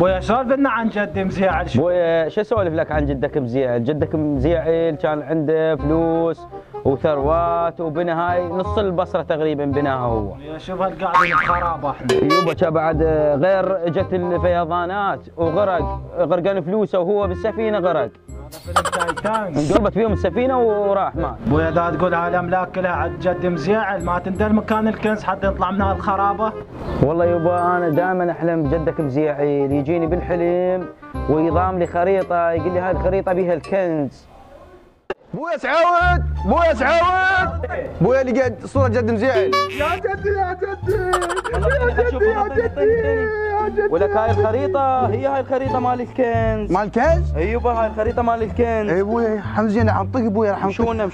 بويا سولف لنا عن جدي مزيعل. بويا شو اسولف لك عن جدك مزيعل؟ جدك مزيعل كان عنده فلوس وثروات وبنى هاي نص البصره تقريبا بناها هو. يا شوف هالقاعدين بخرابه احنا. يبا بعد غير اجت الفيضانات وغرق، غرقان فلوسه وهو بالسفينه غرق. هذا فيلم تايتانيك. انقلبت فيهم السفينه وراح مات. بويا اذا تقول هالاملاك كلها عند جدي مزيعل ما تندل مكان الكنز حتى يطلع من هالخرابه؟ والله يبا انا دائما احلم بجدك مزيعل، يجيني بالحلم ويضام لي خريطه يقول لي هاي الخريطه بيها الكنز. بويا سعود، بويا سعود، بويا لقيت صورة جد مزيعل. يا جدي يا جدي يا جدي يا جدي ولك هاي الخريطه هي هاي الخريطه مال الكنز. مال الكنز؟ ايوه هاي الخريطه مال الكنز. اي بويا حمزين راح نطق بويا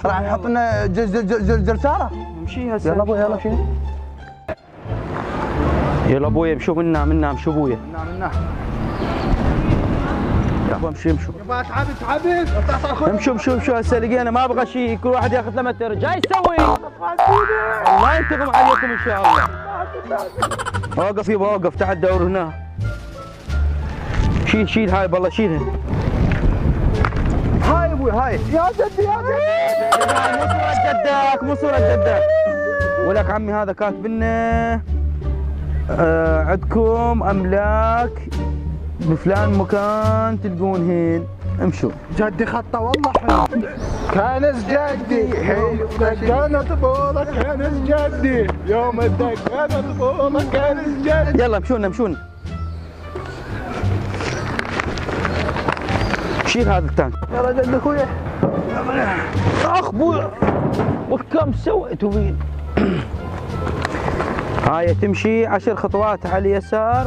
راح نحط لنا جرساره. نمشي هسه. يلا بويا يلا شنو؟ يلا بويا امشوا منا امشوا بويا. منا يابا امشي امشوا. يبا تعبت امشوا هسه لقينا ما ابغى شيء، كل واحد ياخذ له متر. جاي تسوي؟ الله ينتقم عليكم ان شاء الله. اوقف يبا اوقف، تعال دور هنا. شيل هاي بالله شيلها. هاي ابوي هاي. يا جدي يا جدي مو صورة جدك ولك عمي هذا كاتب لنا عندكم املاك بفلان مكان تلقون هين. امشوا. جدي خطه والله حلو. كنز جدي حلو دقنا طفوله كنز جدي يوم دقنا طفوله كنز جدي. يلا امشونا شيل هذا التانك. يلا جد اخويا. اخ بويا وكم سويتوا بيه؟ هاي تمشي 10 خطوات على اليسار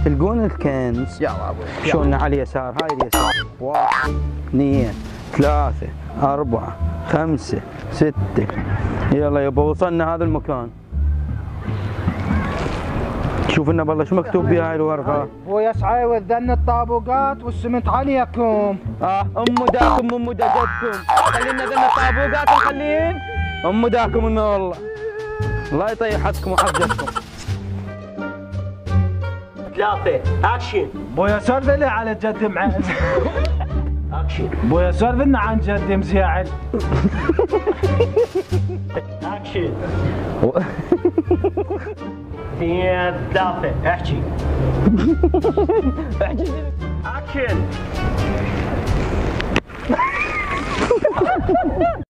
تلقون الكنز. يلا ابوي. شلون على اليسار؟ هاي اليسار. 1 2 3 4 5 6. يلا يبا وصلنا هذا المكان. شوف لنا بالله شو مكتوب بها هاي الورقة. بويا سعيد ذن الطابوقات والسمنت عليكم. ام داكم ام دجتكم، خلينا ذن الطابوقات مخلين ام داكم من والله. الله يطيح حظكم وحظكم. 3 اكشن. بويا سولف لي على جدي اكشن. بويا سولف لنا عن جدي مزيعل. اكشن. 2 3 احكي. اكشن.